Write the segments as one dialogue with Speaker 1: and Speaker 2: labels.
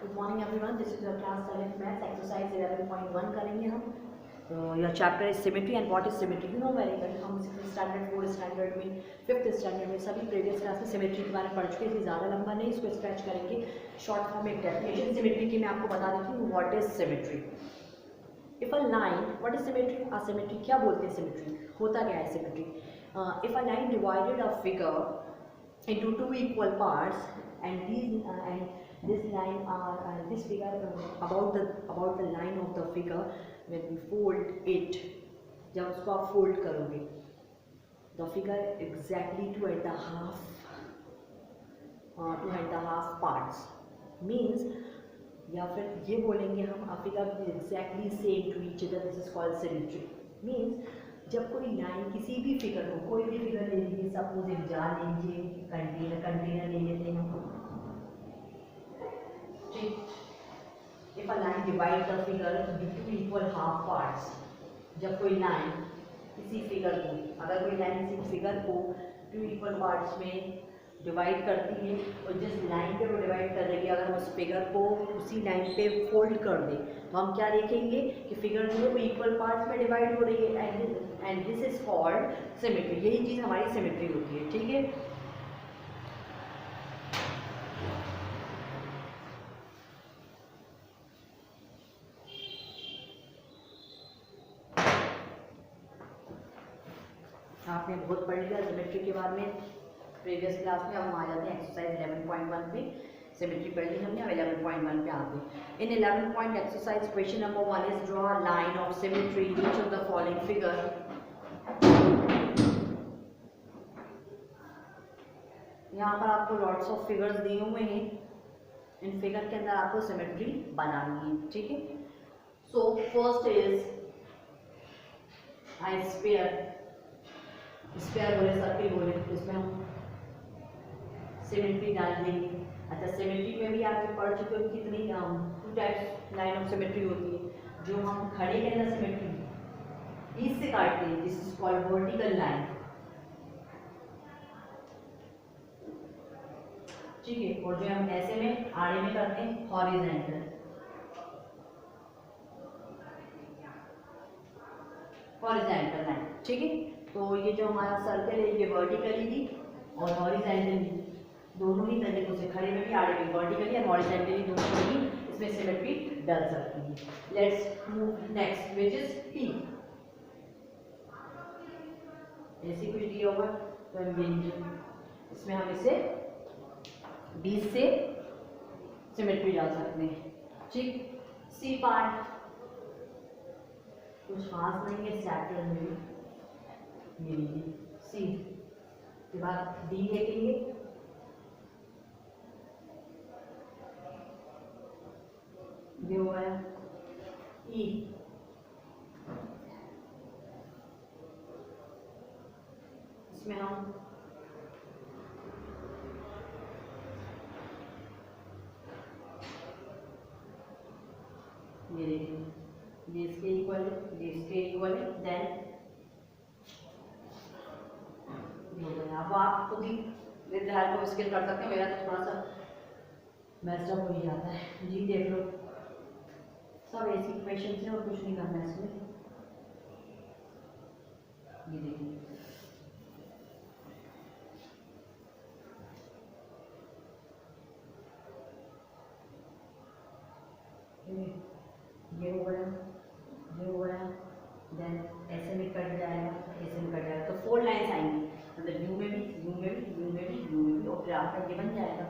Speaker 1: Good morning everyone, this is your class 7th maths exercise 11.1 करेंगे हम। Your chapter is symmetry and what is symmetry. You know very well, हम 6th standard 4th standard में 5th standard में सभी previous class में symmetry के बारे में पढ़ चुके हैं। ज़्यादा लंबा नहीं, इसको स्क्रैच करेंगे। शॉर्ट फॉर्म एक डेफिनेशन सिमेट्री की मैं आपको बता देती हूँ। What is symmetry? If a line, what is symmetry? Symmetry क्या बोलते हैं? सिमेट्री होता क्या है? Symmetry, if a line divided a figure into two equal parts and this line are this figure about the line of the figure when we fold it, जब उसको आप fold करोगे the figure exactly 2.5 parts means, या फिर ये बोलेंगे हम a figure exactly same to each other, this is called symmetry means जब कोई लाइन किसी भी फिगर को, कोई भी फिगर ले लीजिए, सपोज एक जार ले लीजिए, कंटेनर ले लेते हैं हम, ठीक। If a line divide the figure into two equal half parts, जब कोई लाइन किसी फिगर को, अगर कोई लाइन किसी फिगर को टू इक्वल पार्ट्स में डिवाइड करती है और जिस लाइन पे वो डिवाइड कर रही है, अगर हम उस फिगर को उसी लाइन पे फोल्ड कर दें तो हम क्या देखेंगे कि फिगर जो है वो इक्वल पार्ट्स में डिवाइड हो रही है and this is called symmetry. यही चीज़ हमारी सिमेट्री होती है, ठीक है। आपने बहुत पढ़ लिया सिमेट्री के बारे में प्रीवियस क्लास में। अब हम आ जाते हैं एक्सरसाइज 11.1 पे। सिमेट्री पढ़ ली हमने, अब 11.1 पे आते हैं। इन 11 point exercise question number 1 is draw a line of symmetry each of the following figure. यहाँ पर आपको लॉट्स ऑफ फिगर्स दिए हुए हैं, इन फिगर के अंदर आपको सिमेट्री बनानी है, ठीक है। So first is I sphere, sphere बोले, सर्किल बोले, इसमें हम सिमेट्री डाल देंगे। अच्छा, सिमेट्री में भी आपने पढ़ चुके हो कितनी two types line of symmetry होती है। जो हम खड़े के अंदर सिमेट्री बीच से काटते हैं, this is called vertical line, ठीक है। और जो हम ऐसे में आड़े में करते हैं हॉरिजॉन्टल, लाइन, ठीक है। तो ये जो हमारा सर्कल है ये वर्टिकली भी और हॉरिजॉन्टली, दोनों ही तरीकों से, खड़े में भी आड़े में, वर्टिकली और हॉरिजॉन्टली दोनों ही इसमें सिमेट्री डाल सकती है। Let's move next which is P. ऐसे कुछ दिया होगा तो इसमें हम इसे बीच से सिमेट्री डाल सकते हैं, ठीक। सी पार्ट कुछ खास नहीं है, स्टैटलर में भी मिलेगी। सी के बाद डी देखेंगे, ये हो गया ई, इसमें हम ये देखेंगे, ये इसके इक्वल है, ये इसके इक्वल है, देन अब आप खुद ही विद हेल्प ऑफ स्किल कर सकते हैं। मेरा तो थोड़ा सा मैस्ड अप हो ही जाता है जी। देख लो, सब ऐसी क्वेश्चन है और कुछ नहीं करना है इसमें। ये देखिए, ये हो गया, ये हो गया, देन ऐसे में कट जाएगा, ऐसे में कट जाएगा, तो 4 लाइन्स आएंगी, मतलब यू में भी, यू में भी, यू में भी, यू में भी, और फिर आपका ये बन जाएगा।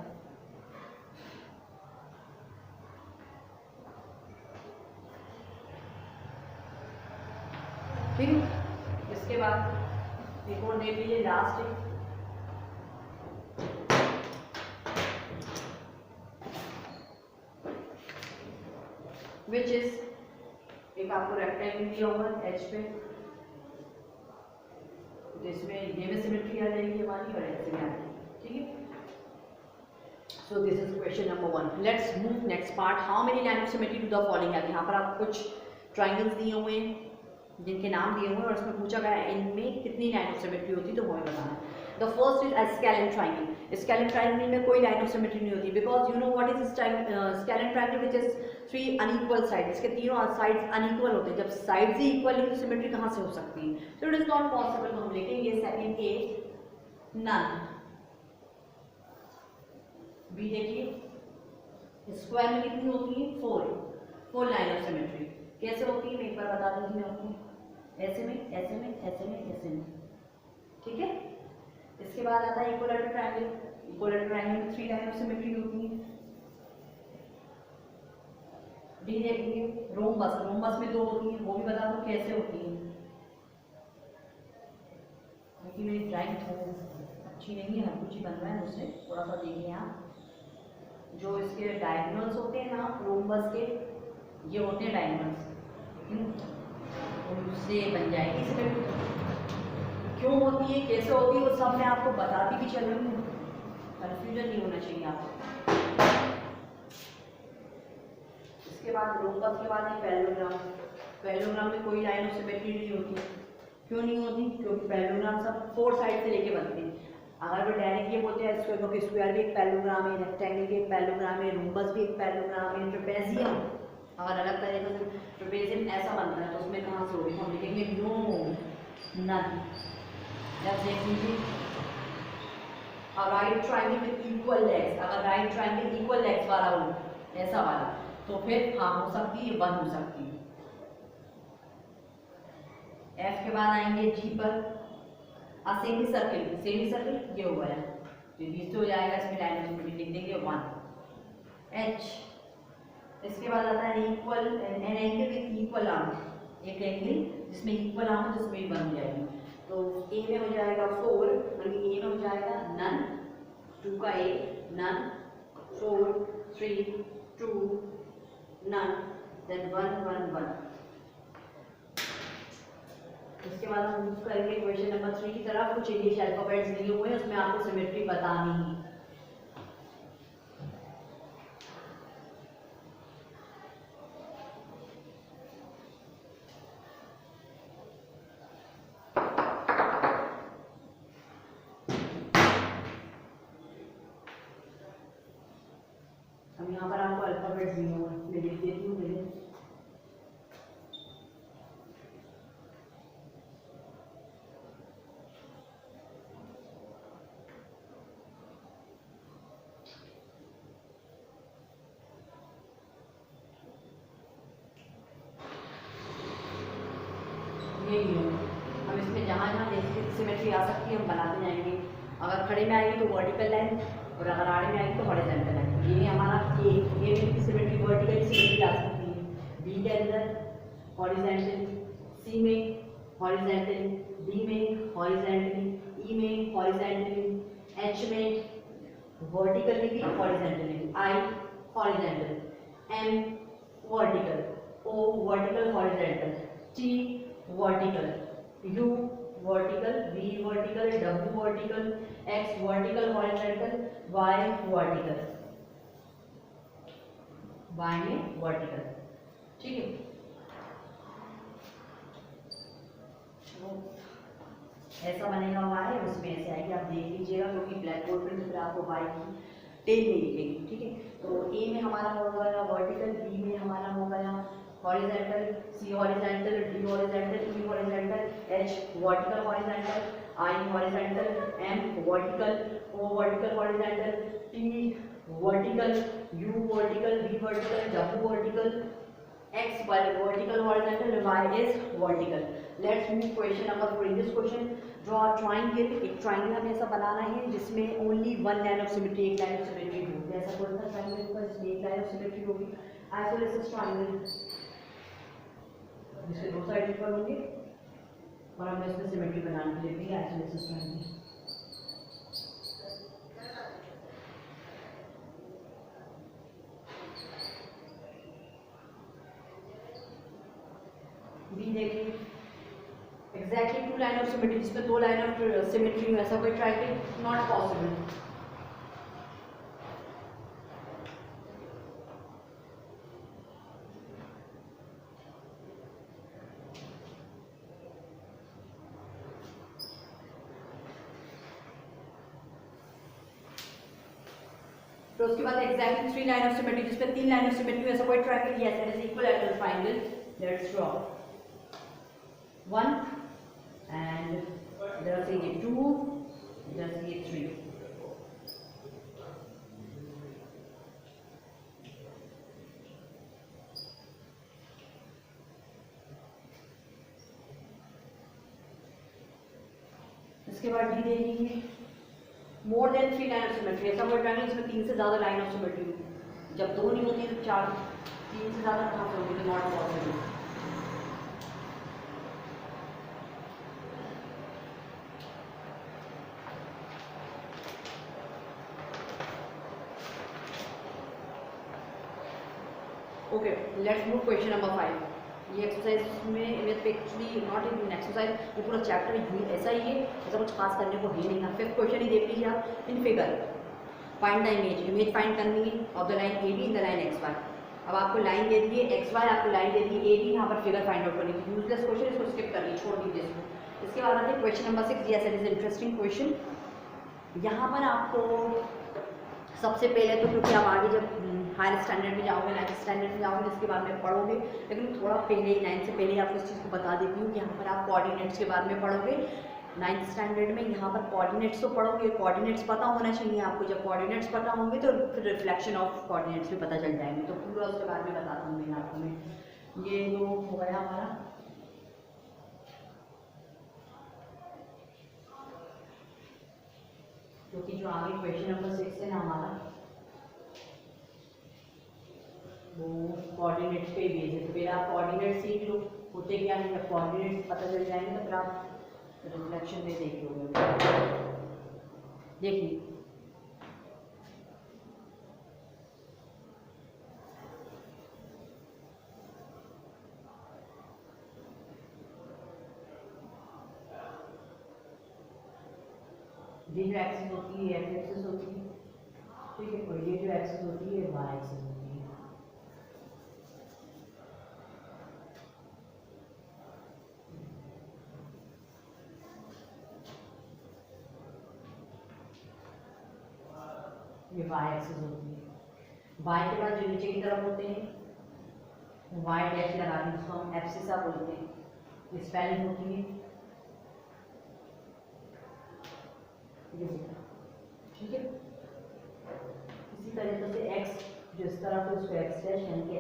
Speaker 1: ठीक है। इसके बाद एक और देख लीजिए, लास्ट है विच इज, एक आपको रेक्टेंगल दिया होगा एच पे, तो इसमें ये में सिमेट्री आ जाएगी हमारी और ऐसे में आ जाएगी, ठीक है। So this is question number 1। Let's move next part. How many line of symmetry to the following है। यहाँ पर आपको कुछ ट्राइंगल्स दिए हुए हैं जिनके नाम दिए हुए हैं और उसमें पूछा गया है इनमें कितनी लाइन ऑफ सिमेट्री होती है, तो वो हमें बताना है। The first is scalene triangle. Scalene triangle में कोई लाइन ऑफ सिमेट्री नहीं होती, because you know what is scalene triangle which is 3 unequal side, इसके तीनों साइड्स अनइक्वल होते हैं। जब साइड्स ही इक्वल है तो सिमेट्री कहाँ से हो सकती है? So it is not possible. तो हम लिखेंगे सेकंड के नन। बी देखिए स्क्वायर में कितनी होती है? 4 लाइन ऑफ सिमेट्री। कैसे होती है मैं एक बार बता दूंगी मैं आपको, ऐसे में, ऐसे में, ऐसे में, ऐसे में, ठीक है। इसके बाद आता है इक्विलेटरल ट्रायंगल। इक्विलेटरल ट्रायंगल में 3 लाइन ऑफ सिमेट्री होती है। डी देखिए रोम्बस, रोम्बस में 2 होती है, वो भी बता दो कैसे होती है, क्योंकि मेरी ड्राइंग तो अच्छी नहीं है, कुछ ही बन रहा है मुझसे, थोड़ा सा देखिए आप। जो इसके डायगोनल्स होते हैं ना रोम्बस के, ये होते हैं डायगोनल्स, उससे बन जाएगी सिमेट्री। क्यों होती है, कैसे होती है, वो सब मैं आपको बताती भी चल रही हूँ, कन्फ्यूजन नहीं होना चाहिए आपको। इसके बाद रोम्बस के बाद है पैरेललोग्राम। पैरेललोग्राम में कोई लाइन ऑफ सिमेट्री नहीं होती। क्यों नहीं होती? क्योंकि पैरेललोग्राम सब 4 साइड से लेके बनते हैं। अगर वो डायरेक्ट ये बोलते हैं स्क्वायर, क्योंकि स्क्वायर भी एक पैरेललोग्राम है, रेक्टेंगल भी एक पैरेललोग्राम है, रोम्बस भी एक पैरेललोग्राम है, ट्रेपेजियम अगर अलग तरीके से ट्रेपेजियम ऐसा बनता है तो उसमें कहाँ से होगी? हम लिखेंगे नो, नन। जब देख लीजिए right triangle with equal legs, अगर राइट ट्रायंगल इक्वल लेग्स वाला हो, ऐसा वाला, तो फिर हाँ हो सकती है, 1 हो सकती है। एफ के बाद आएंगे जी पर, सेमी सर्किल, सेमी सर्किल ये हो गया, तो बीच से हो जाएगा, इसमें लाइन ऑफ सिमेट्री लिख देंगे 1। एच, इसके बाद आता है equal an angle with equal arm, एक एंगल जिसमें इक्वल आर्म है जिसमें बन जाएगी। तो ए में हो जाएगा 4, मतलब ए में हो जाएगा नन, 2 का ए नन, 4 3 2 नन, देन 1 1 1। इसके बाद हम मूव करेंगे क्वेश्चन नंबर 3 की तरफ। कुछ इंग्लिश अल्फाबेट्स दिए हुए हैं, उसमें आपको सिमेट्री बतानी है। अब यहाँ पर आपको अल्फाबेट्स दिए हुए हैं, मैं लिख देती हूँ मेरे। ये हम इसमें जहाँ जहाँ जैसे सिमेट्री आ सकती है हम बनाते जाएंगे। अगर खड़े में आएगी तो वर्टिकल लाइन, और अगर आड़े में आएगी तो हॉरिजॉन्टल लाइन। ये हमारा ए में की सिमेट्री वर्टिकल सिमेट्री आ सकती है, बी के अंदर हॉरिजॉन्टल, सी में हॉरिजॉन्टल, डी में हॉरिजॉन्टली, ई में हॉरिजॉन्टली, एच में वर्टिकली भी horizontally, I horizontal, M vertical, O vertical horizontal, T vertical, U vertical, V vertical, W vertical, X vertical horizontal, Y vertical, Y में vertical, ठीक है। ऐसा बनेगा Y, उसमें ऐसे आएगी, आप देख लीजिएगा, क्योंकि ब्लैक बोर्ड पर फिर आपको Y की टेल नहीं दिखेगी, ठीक है। तो A में हमारा हो गया वर्टिकल, B में हमारा हो गया horizontal, C horizontal, D horizontal, E horizontal, H vertical horizontal, I horizontal, M vertical, O vertical horizontal, T vertical, U vertical, V vertical, W vertical, X vertical horizontal, Y is vertical. Let's move question number 4. In this question, draw a triangle. एक triangle हमें ऐसा बनाना है जिसमें only one line of symmetry, एक line of symmetry होगी। ऐसा कौन सा triangle होगा जिसमें एक line of symmetry होगी? Isosceles triangle, जिसके 2 साइड इक्वल होंगे, और हमें इसमें symmetry बनाने के लिए भी isosceles triangle। बी देखिए एग्जैक्टली 2 लाइन ऑफ सिमेट्री, जिसमें 2 लाइन ऑफ सिमेट्री में ऐसा कोई ट्रायंगल नॉट पॉसिबल। तो उसके बाद एग्जैक्टली 3 लाइन ऑफ सिमेट्री, जिसमें 3 लाइन ऑफ सिमेट्री ऐसा कोई triangle, yes it is equilateral triangle, let's draw 1 and इधर से ये 2, इधर से ये 3। इसके बाद डी देखेंगे more than 3 line of symmetry, ऐसा कोई ट्रायंगल जिसमें 3 से ज़्यादा लाइन ऑफ सिमेट्री हो। जब 2 नहीं होती तो 4, 3 से ज़्यादा कहाँ से होगी, तो not possible. Okay let's move question number 5। ये एक्सरसाइज में एक्चुअली नॉट इन एक्सरसाइज, ये पूरा चैप्टर ऐसा ही है, ऐसा कुछ खास करने को ही नहीं है। 5th क्वेश्चन ही देख लीजिए आप। In figure find the image find करनी है of the line A B in the line X Y. अब आपको लाइन दे दी है एक्स वाई, आपको लाइन दे दी है ए बी, यहाँ पर फिगर फाइंड आउट करनी है। यूजलेस क्वेश्चन, इसको स्किप कर लीजिए, छोड़ दीजिए इसको। इसके बाद आते हैं question number 6। Yes it is interesting question. यहाँ पर आपको सबसे पहले तो, क्योंकि आप आगे जब हायर स्टैंडर्ड में जाओगे, 9th स्टैंडर्ड में जाओगे, इसके बारे में पढ़ोगे, लेकिन थोड़ा पहले 9th से पहले आपको इस चीज़ को बता देती हूँ कि यहाँ पर आप कोऑर्डिनेट्स के बारे में पढ़ोगे। 9th स्टैंडर्ड में यहाँ पर कोऑर्डिनेट्स तो पढ़ोगे, कोऑर्डिनेट्स पता होना चाहिए आपको। जब कोऑर्डिनेट्स पता होंगे तो फिर रिफ्लेक्शन ऑफ कोऑर्डिनेट्स भी पता चल जाएंगे। तो पूरा उसके बारे में बताता हूँ मैं आपको। मैं ये जो हो गया हमारा, क्योंकि जो आगे क्वेश्चन नंबर 6 है ना हमारा, वो कोऑर्डिनेट्स पे बेस है। तो फिर आप कोऑर्डिनेट सीख लो, होते क्या है, जब कोऑर्डिनेट्स पता चल जाएंगे तो फिर आप रिफ्लेक्शन में देख लोगे। देखिए ये जो एक्सिस होती है एक्स एक्सिस होती है, ठीक है, और ये जो एक्सिस होती है वाई एक्सिस होती है। ये वाई एक्सिस होती है। वाई के बाद जो नीचे की तरफ होते हैं वाई डैश लगा दें, जिसको हम एब्सिसा बोलते हैं, स्पेलिंग होती है ठीक है। इसी तरीके से x जो इस तरफ है उसको x डैश यानी कि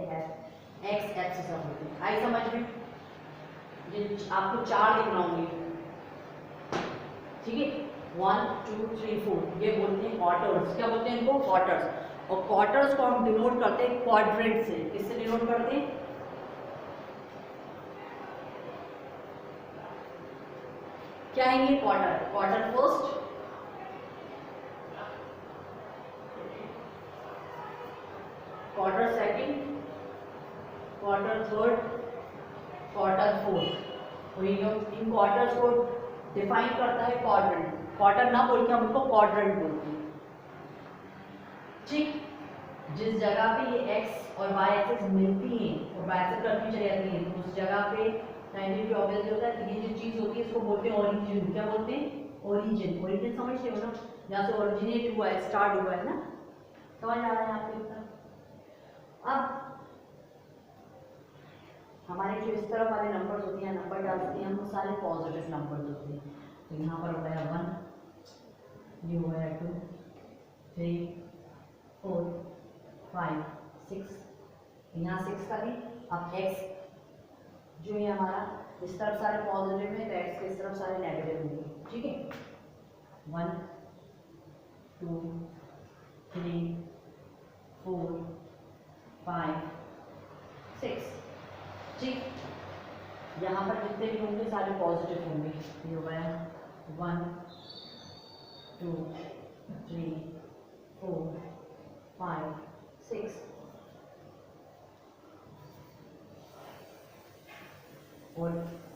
Speaker 1: x एक्सिस होती है। आई समझ में? ये आपको 4 लिखना होंगे, ठीक है। 1 2 3 4 ये बोलते हैं क्वार्टर्स। क्या बोलते हैं इनको? क्वार्टर्स। और क्वार्टर्स को हम डिनोट करते हैं क्वाड्रेंट से। किससे डिनोट करते हैं? क्या है ये quarter? Quarter first, quarter second, quarter third, quarter fourth. और इन क्वार्टर्स को डिफाइन करता है क्वाड्रेंट। क्वार्टर ना बोल के हम उनको क्वाड्रेंट बोलते हैं, ठीक। जिस जगह पे ये एक्स और वाई एक्सिस मिलती हैं और बाइसेक्ट करती चली जाती हैं, उस जगह पे 90 डिग्री ऑब्वियसली होता है। ये जो चीज़ होती है इसको बोलते हैं ओरिजिन। क्या बोलते हैं? ओरिजिन। ओरिजिन समझते हो ना, जहाँ से ओरिजिनेट हुआ है, स्टार्ट हुआ है ना, समझ आ रहा है आपको इतना? अब हमारे जो इस तरफ वाले नंबर्स होते हैं, नंबर डालते हैं हम, सारे पॉजिटिव नंबर्स होते हैं। तो यहाँ पर हो गया 1, ये हो गया 2 3 4 5 6, यहाँ 6 का भी। अब x जो है हमारा इस तरफ सारे पॉजिटिव में, तो x के इस तरफ सारे नेगेटिव होंगे, ठीक है। 1 2 3 4 5 6, ठीक। यहाँ पर जितने भी होंगे सारे पॉजिटिव होंगे। ये हो गया 1 2 3 4 5 6, और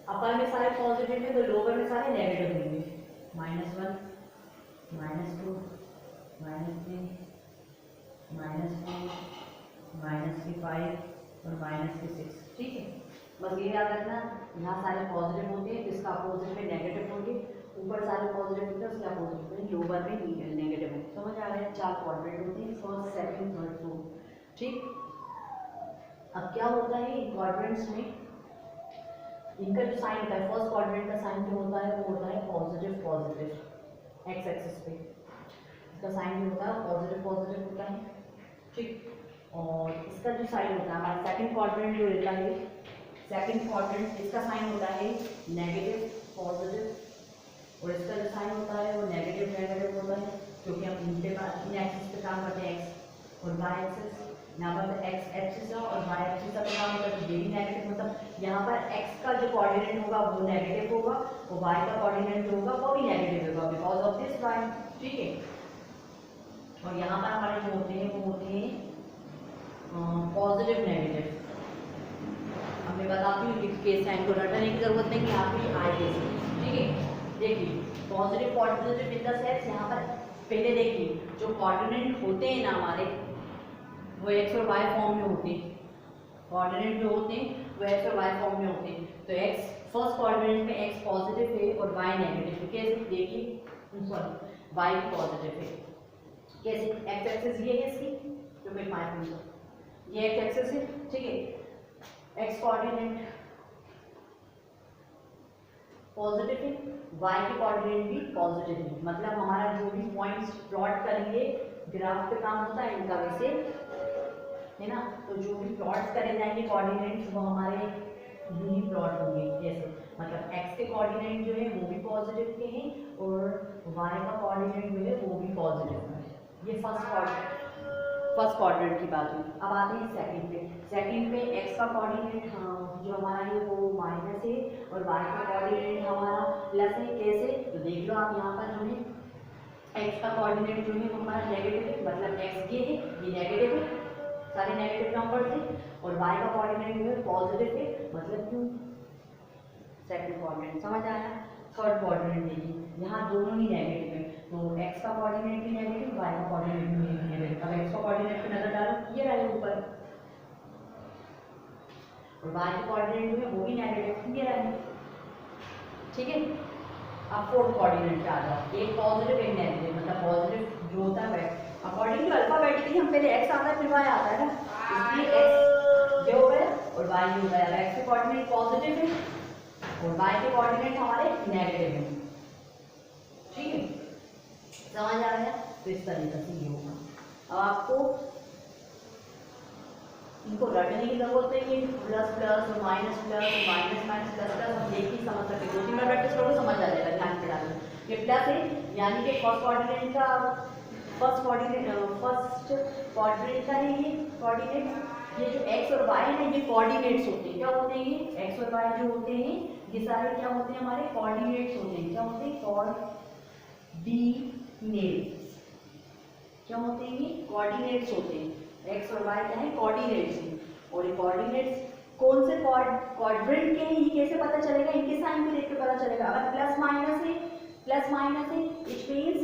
Speaker 1: अपर में सारे पॉजिटिव हैं तो लोअर में सारे नेगेटिव होंगे। -1 -2 -3 -4 -5 और -6, ठीक है। बस ये याद रखना, यहाँ सारे पॉजिटिव होंगे तो इसका अपोजिट में नेगेटिव होंगे, ऊपर सारे पॉजिटिव वेक्टर्स क्या पॉजिटिव है, लोअर में नेगेटिव है। समझ आ रहा है? 4 क्वाड्रेंट होते हैं, फर्स्ट सेकंड थर्ड फोर्थ। ठीक, अब क्या होता है इन क्वाड्रेंट्स में, इनका जो साइन होता है, फर्स्ट क्वाड्रेंट का साइन जो होता है वो होता है पॉजिटिव पॉजिटिव, एक्स एक्सिस पे इसका साइन जो होता है पॉजिटिव पॉजिटिव होता है। ठीक, और इसका जो साइन होता है हमारा सेकंड क्वाड्रेंट जो रहता है, सेकंड क्वाड्रेंट इसका साइन होता है नेगेटिव पॉजिटिव, और इसका जो साइन होता है वो नेगेटिव नेगेटिव होता है, क्योंकि हम इनके एक्सिस पे काम करते हैं, एक्स और वाई एक्सिस। यहाँ पर एक्स एक्सिस है और वाई एक्सिस का काम होता है, ये भी नेगेटिव, मतलब यहाँ पर एक्स का जो कोऑर्डिनेट होगा वो नेगेटिव होगा और वाई का कोऑर्डिनेट जो होगा वो भी नेगेटिव होगा बिकॉज ऑफ दिस वाई। ठीक है, और यहाँ पर हमारे जो होते हैं वो होते हैं पॉजिटिव नेगेटिव। अब मैं बताती हूँ कि केस साइन को रटने की जरूरत नहीं है, आपकी आए केस। ठीक है, देखिए positive positive in the sense, यहाँ पर पहले देखिए जो कोऑर्डिनेट होते हैं ना हमारे वो एक्स और वाई फॉर्म में होते हैं, कोऑर्डिनेट जो होते हैं वो एक्स और वाई फॉर्म में होते हैं। तो एक्स फर्स्ट कोऑर्डिनेट में एक्स पॉजिटिव है और वाई नेगेटिव है। कैसे? देखिए सॉरी वाई पॉजिटिव है। कैसे? एक्स एक्सिस ये है इसकी, जो मैं मार्क करूंगा ये एक्स एक्सिस है। ठीक है, एक्स कोऑर्डिनेट पॉजिटिव है, वाई के कोऑर्डिनेट भी पॉजिटिव है, मतलब हमारा जो भी पॉइंट्स प्लॉट करेंगे ग्राफ पे काम होता है इनका वैसे है ना, तो जो भी प्लॉट्स करे जाएंगे कोऑर्डिनेट्स वो हमारे यूनी प्लॉट होंगे। जैसे मतलब एक्स के कोऑर्डिनेट जो है वो भी पॉजिटिव के हैं और वाई का कोऑर्डिनेट जो है वो भी पॉजिटिव है। ये फर्स्ट क्वाड्रेंट की बात हुई। अब आते हैं सेकंड पे। सेकंड पे एक्स का कोऑर्डिनेट जो हमारा है वो माइनस है और वाई का कोऑर्डिनेट हमारा प्लस है। कैसे? तो देख लो आप यहाँ पर जो है एक्स का कोऑर्डिनेट जो है वो हमारा नेगेटिव है, मतलब एक्स ये है ये नेगेटिव है, सारे नेगेटिव नंबर थे, और वाई का कोऑर्डिनेट जो है पॉजिटिव है, मतलब क्यों सेकंड क्वाड्रेंट। समझ आया? थर्ड क्वाड्रेंट देखिए यहाँ दोनों ही नेगेटिव है, तो एक्स का कोऑर्डिनेट भी नेगेटिव, वाई का कोऑर्डिनेट भी नेगेटिव। अब एक्स का कोऑर्डिनेट पे नजर डालो, ये रहे ऊपर, और वाई का कोऑर्डिनेट जो है वो भी नेगेटिव, ये रहे। ठीक है, अब फोर्थ कोऑर्डिनेट पे आ जाओ, एक पॉजिटिव एक नेगेटिव, मतलब पॉजिटिव जो होता है अकॉर्डिंग टू अल्फाबेटिकली हम पहले एक्स आता है फिर वाई आता है ना, इसलिए एक्स जो है और वाई हो गया। एक्स के कोऑर्डिनेट पॉजिटिव है और वाई के कोऑर्डिनेट हमारे नेगेटिव है। ठीक है, समझ आ रहा है? तो इस तरीके से ये होगा। अब आपको इनको रटने की जरूरत नहीं है, प्लस प्लस और माइनस प्लस और माइनस माइनस प्लस प्लस हम देख ही समझ सकते हैं, 2-3 बार प्रैक्टिस करोगे समझ आ जाएगा। ध्यान पे डालो, ये प्लस है यानी कि फर्स्ट कोऑर्डिनेट का फर्स्ट कोऑर्डिनेट का है ये कोऑर्डिनेट। ये जो एक्स और वाई है ये कोऑर्डिनेट्स होते हैं। क्या होते हैं ये? एक्स और वाई जो होते हैं ये सारे क्या होते हैं? हमारे कोऑर्डिनेट्स होते हैं। क्या होते हैं? कोऑर्डिनेट्स। क्या होते हैं ये? कोऑर्डिनेट्स होते हैं। एक्स और वाई क्या है? कोऑर्डिनेट्स हैं। और ये कोऑर्डिनेट्स कौन से क्वाड्रेंट के हैं ये कैसे पता चलेगा? इनके साइन को देख के पता चलेगा। अगर प्लस माइनस है इट मींस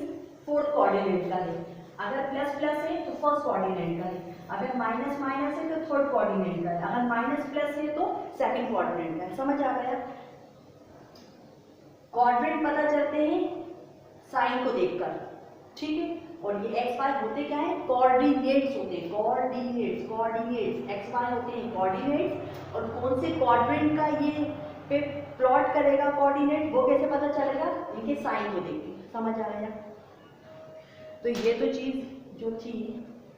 Speaker 1: फोर्थ कोऑर्डिनेट का है, अगर प्लस प्लस है तो फर्स्ट कोऑर्डिनेट का है, अगर माइनस माइनस है तो थर्ड कोऑर्डिनेट का है, अगर माइनस प्लस है तो सेकंड कोऑर्डिनेट का है। समझ आ गया? क्वाड्रेंट पता चलते हैं साइन को देखकर। ठीक है, और ये एक्स वाई होते क्या है? कोऑर्डिनेट्स होते हैं। कोऑर्डिनेट्स एक्स वाई होते हैं कोऑर्डिनेट्स। और कौन से क्वाड्रेंट का ये पे प्लॉट करेगा कोऑर्डिनेट वो कैसे पता चलेगा? इनके साइन को देख के। समझ आ रहा है? तो ये तो चीज़ जो थी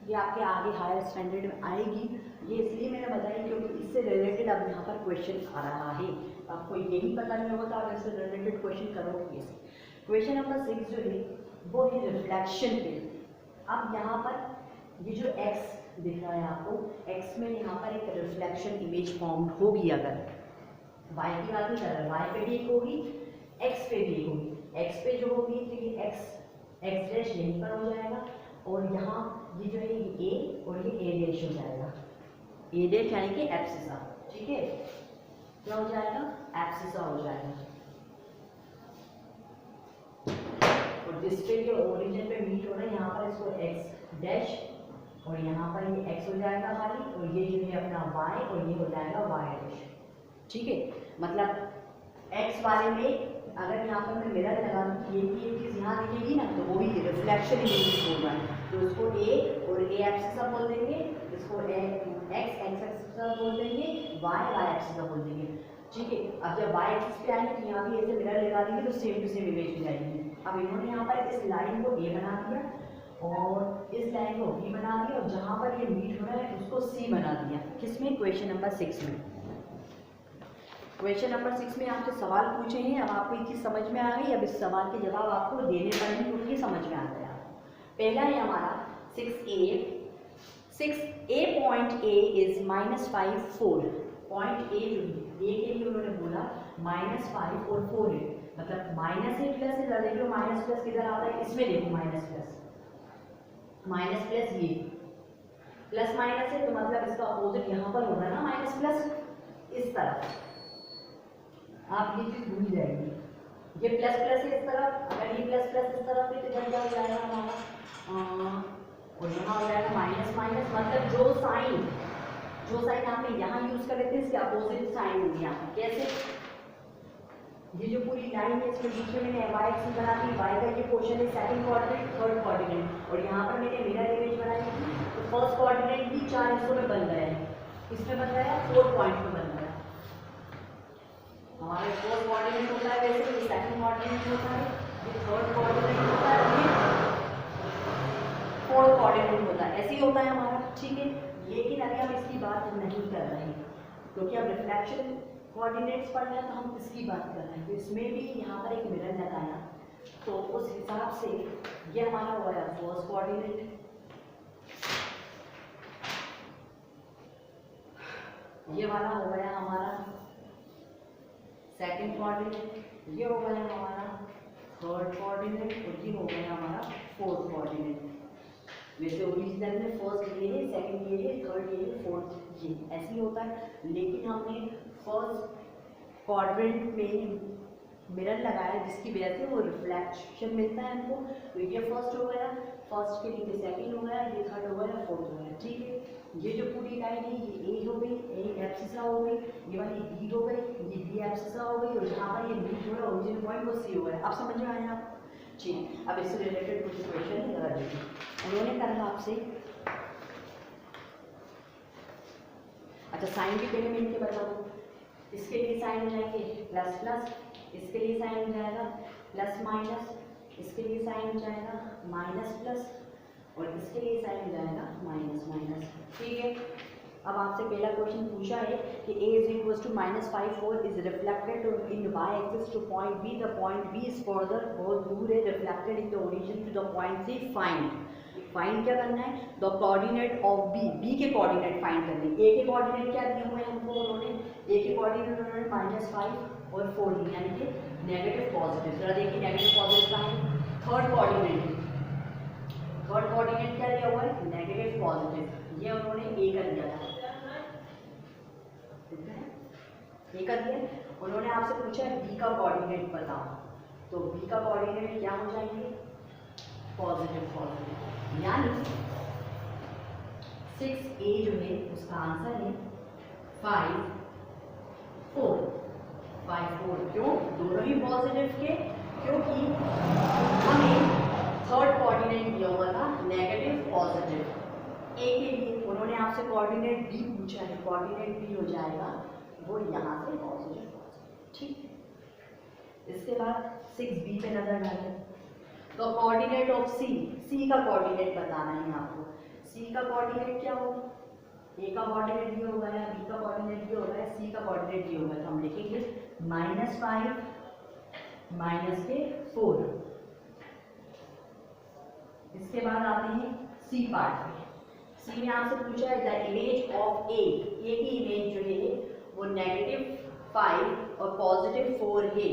Speaker 1: ये आपके आगे हायर स्टैंडर्ड में आएगी। ये इसलिए मैंने बताई क्योंकि इससे रिलेटेड अब यहाँ पर क्वेश्चन आ रहा है। आपको यही पता नहीं होगा तो आप इससे रिलेटेड क्वेश्चन करोगे कैसे। क्वेश्चन नंबर 6 जो है वो है रिफ्लेक्शन पे। अब यहाँ पर ये जो एक्स दिख रहा है आपको, एक्स में यहाँ पर एक रिफ्लेक्शन इमेज फॉर्म होगी। अगर वाई की बात नहीं कर रहा, वाई पे भी एक होगी, एक्स पे भी एक होगी। एक्स पे जो होगी तो ये एक्स डैश यहीं पर हो जाएगा, और यहाँ ये जो है ये ए और ये ए डैश हो जाएगा। ए डैश यानी कि एब्सिसा। ठीक है, क्या हो जाएगा? एब्सिसा हो जाएगा। और जिस पे जो ओरिजिन पे मीट हो रहा है यहाँ पर इसको एक्स डैश और यहाँ पर ये एक्स हो जाएगा खाली, और ये जो है अपना वाई और ये हो जाएगा वाई डैश। ठीक है, मतलब एक्स वाले में अगर यहाँ पर मैं मिरर लगा दूँ तो ये चीज़ यहाँ दिखेगी ना, तो वो भी रिफ्लेक्शन इमेज होगा, तो उसको ए और ए एक्सिस बोल देंगे, इसको एक्स एक्सिस बोल देंगे, वाई एक्सिस बोल देंगे। ठीक है, अब जब वाई एक्सिस पे आएंगे तो यहाँ भी ऐसे मिरर लगा देंगे तो सेम टू सेम इमेज मिल जाएगी। अब इन्होंने यहाँ पर इस लाइन को ए बना दिया और इस लाइन को बी बना दिया और जहाँ पर ये मीट हो रहा है उसको सी बना दिया। किसमें? क्वेश्चन नंबर 6 में। क्वेश्चन नंबर 6 में आपसे सवाल पूछे हैं, अब आपको ये चीज़ समझ में आ गई। अब इस सवाल के जवाब आपको देने पड़ेंगे क्योंकि समझ में आ गया। पहला है हमारा 6a point A is -5 4। Point A जो ए के लिए उन्होंने बोला -5 और 4 है, मतलब माइनस है प्लस है। देखो माइनस प्लस किधर आता है, इसमें देखो माइनस प्लस ये प्लस माइनस है, तो मतलब इसका अपोजिट यहाँ पर होगा ना, माइनस प्लस इस तरफ। आप ये चीज भूल जाएंगे, ये प्लस प्लस है इस तरफ, अगर ये प्लस प्लस इस तरफ है तो इधर क्या हो जाएगा हमारा, और यहाँ हो जाएगा माइनस माइनस, मतलब जो साइन आपने यहाँ यूज कर रहे थे इसके अपोजिट साइन होगी यहाँ। कैसे? ये जो पूरी लाइन है इसमें बीच में मैंने वाई एक्सिस बना दी, वाई का ये पोर्शन है सेकंड क्वाड्रेंट, थर्ड क्वाड्रेंट, और यहाँ पर मैंने मिरर इमेज बनाई थी, तो फर्स्ट क्वाड्रेंट भी 4 हिस्सों में बन गया है। इसमें बन गया 4 पॉइंट में बन गया। हमारे फोर्थ क्वाड्रेंट होता है, वैसे ये सेकंड क्वाड्रेंट होता है, ये थर्ड क्वाड्रेंट होता है, ये फोर्थ क्वाड्रेंट होता है, ऐसे ही होता है हमारा। ठीक है, लेकिन अभी हम इसकी बात नहीं कर रहे हैं क्योंकि अब रिफ्लेक्शन कोऑर्डिनेट्स पढ़ रहे हैं तो हम इसकी बात कर रहे हैं। तो इसमें भी यहाँ पर एक मिरर लगाया, तो उस हिसाब से ये हमारा हो गया फर्स्ट कोऑर्डिनेट, ये वाला हो गया हमारा सेकंड कोऑर्डिनेट, ये हो गया हमारा थर्ड कोऑर्डिनेट, और ये हो गया हमारा फोर्थ कोऑर्डिनेट। वैसे ओरिजिनल में फर्स्ट ये है, सेकंड ये है, थर्ड ये है, फोर्थ ये, ऐसे ही होता है। लेकिन हमने फर्स्ट क्वाड्रेंट में मिरर लगाया जिसकी वजह से वो रिफ्लेक्शन मिलता है हमको, तो ये फर्स्ट हो गया, फर्स्ट के नीचे सेकंड हो गया, ये थर्ड हो गया, फोर्थ हो गया। ठीक है, ये जो पूरी लाइन है ये ए हो गई, ए एब्सिसा हो गई, ये वाली बी हो गई, ये बी एब्सिसा हो गई, और जहाँ पर ये मीट हो रहा है ओरिजिनल पॉइंट वो सी हो गया। अब समझ में आया आप? ठीक, अब इससे रिलेटेड कुछ क्वेश्चन है, जरा देखिए। उन्होंने कहा आपसे, अच्छा साइन भी पहले मैं इनके बता दूँ। इसके लिए साइन हो जाएंगे प्लस प्लस, इसके लिए साइन हो जाएगा प्लस माइनस, इसके लिए साइन हो जाएगा माइनस प्लस, और इसके लिए साइन हो जाएगा माइनस माइनस। ठीक है, अब आपसे पहला क्वेश्चन पूछा है कि a is equal to -5 4 is reflected in y axis to point b, the point b is further, बहुत दूर है, reflected in the origin to the point c, find क्या करना है? द कोऑर्डिनेट ऑफ b के कोऑर्डिनेट फाइंड करने। a के coordinate क्या दिए हुए हैं हमको, उन्होंने a के कोऑर्डिनेट उन्होंने -5 और 4 दिए, यानी कि नेगेटिव पॉजिटिव। जरा देखिए negative positive sign. Third coordinate क्या दिया हुआ है? नेगेटिव पॉजिटिव, ये उन्होंने a कर दिया था, ये कर दिया। उन्होंने आपसे पूछा है b का कोऑर्डिनेट बताओ, तो b का कोऑर्डिनेट क्या हो जाएंगे? पॉजिटिव, यानी 6a जो है उसका आंसर है 5 4। क्यों? दोनों ही पॉजिटिव के, क्योंकि हमें थर्ड कोऑर्डिनेट दिया हुआ था नेगेटिव पॉजिटिव। a के लिए उन्होंने आपसे कोऑर्डिनेट b पूछा है, कोऑर्डिनेट b हो जाएगा वो यहाँ से पॉजिटिव। ठीक, इसके बाद 6b पे नजर डालें, तो कोऑर्डिनेट ऑफ c का कोऑर्डिनेट बताना है आपको। c का कोऑर्डिनेट क्या होगा? a का कोऑर्डिनेट ये होगा, या b का कोऑर्डिनेट ये होगा, या c का कोऑर्डिनेट ये होगा, तो हम लिखेंगे -5 -4। इसके बाद आते हैं c पार्ट में। c में आपसे पूछा है द इमेज ऑफ a की इमेज जो है वो -5 और +4 है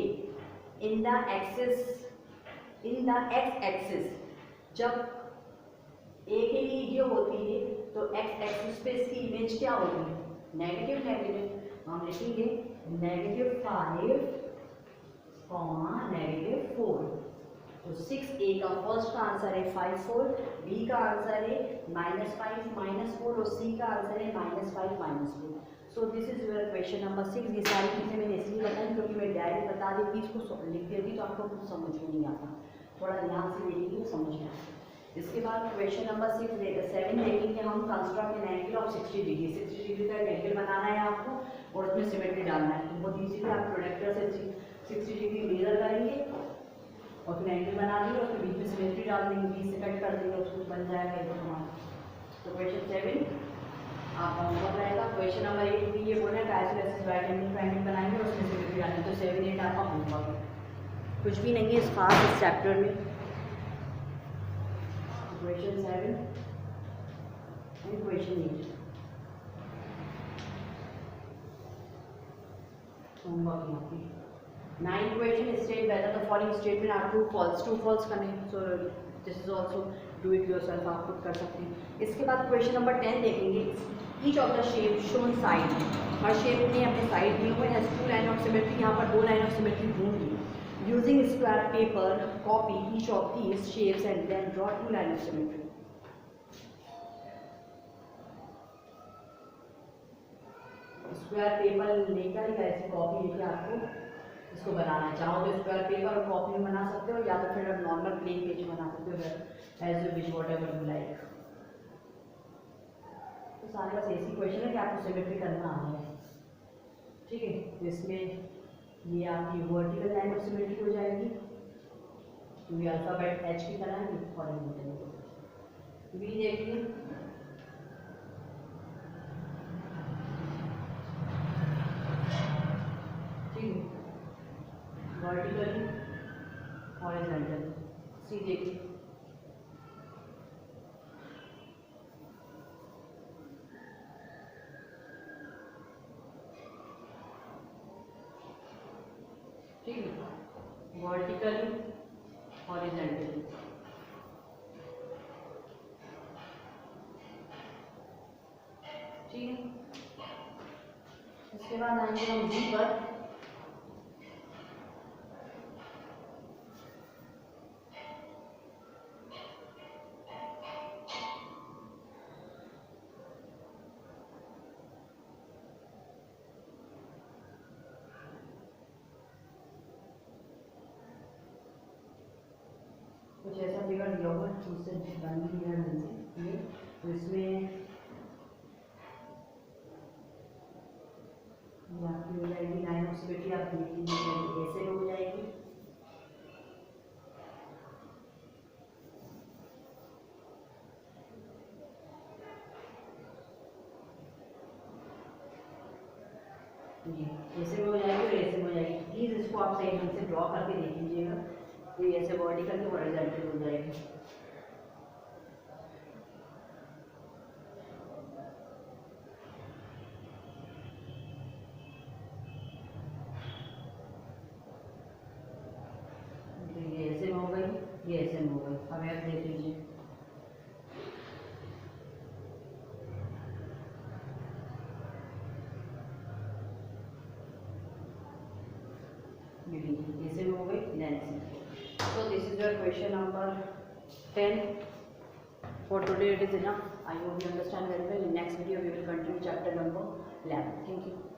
Speaker 1: इन द x एक्सिस। जब a के लिए ये होती है तो x एक्सिस पे इसकी इमेज क्या होगी? नेगेटिव। हम लिखेंगे -5, -4। तो 6a का फर्स्ट का आंसर है 5 4, b का आंसर है -5 -4, और c का आंसर है -5 -4। सो this is your question number 6। ये सारी चीज़ें मैंने इसलिए बताई क्योंकि मैं डायरेक्ट बता देती, इसको लिख देती तो आपको कुछ समझ में नहीं आता, थोड़ा ध्यान से देखेंगे समझ में आता। इसके बाद क्वेश्चन नंबर 7 देखेंगे हम, construct an angle of 60 degree. 60 degree का एंगल बनाना है आपको और उसमें सिमेट्री डालना है। तो बहुत ईजीली आप प्रोडक्टर से 60 डिग्री मेजर करेंगे और फिर एंगल बना देंगे, उसके बीच में सिमेट्री डाल देंगे, बीच से कट कर देंगे, उसको बन जाएगा एकदम हमारा। तो क्वेश्चन 7 आपका होमवर्क रहेगा। क्वेश्चन नंबर 8 भी ये बोला है आइसोलेसिस राइट एंगल ट्रायंगल बनाएंगे और उसमें सिमेट्री डालेंगे। तो 7, 8 आपका होमवर्क है, कुछ भी नहीं है इस खास इस चैप्टर में। क्वेश्चन 7 एंड क्वेश्चन 8 होमवर्क यहाँ पे। 9 question state whether the following statement are true false. True false करने, so this is also do it yourself, आप खुद कर सकते हैं। इसके बाद क्वेश्चन नंबर 10 देखेंगे। Each of the shape shown side, her shape ने अपने साइड दिए हुए हैं। 2 लाइन ऑफ सिमेट्री, यहाँ पर 2 लाइन ऑफ सिमेट्री होंगी। Using square paper copy each of these shapes and then draw 2 line of symmetry. Square paper लेकर या ऐसी कॉपी लेके आपको इसको बनाना है। चाहो तो स्क्वायर पेपर और कॉपी में बना सकते हो, या तो फिर आप नॉर्मल प्लेन पेज बना सकते हो, as you wish whatever you like. तो सारे बस ऐसी क्वेश्चन है कि आपको सिमेट्री करना आ जाए, ठीक है। तो इसमें ये आपकी वर्टिकल लाइन ऑफ सिमेट्री हो जाएगी, क्योंकि अल्फाबेट एच की तरह है, हॉरिजॉन्टल। वी देखिए वर्टिकली हॉरिजॉन्टल। सी देखिए ठीक है, वर्टिकली हॉरिजॉन्टली। ठीक है, इसके बाद आएंगे हम डी पर। कुछ ऐसा फिगर दिया हुआ है, उससे बन दिया है ढंग से ये। तो इसमें आपकी हो जाएगी लाइन ऑफ सिमेट्री, आप देख लीजिए ऐसे हो जाएगी। ऐसे हो जाएगी और ऐसे हो जाएगी। प्लीज इसको आप सही ढंग से ड्रॉ करके देख लीजिएगा। तो ये ऐसे वर्टिकल की हॉरिजॉन्टल हो जाएगी। ये ऐसे में हो गई, ये ऐसे में हो गई। अब आप देख लीजिए ऐसे में हो गई, देन ऐसे। So this is your question number 10. For today it is enough. I hope you understand very well. In next video we will continue chapter number 11. Thank you.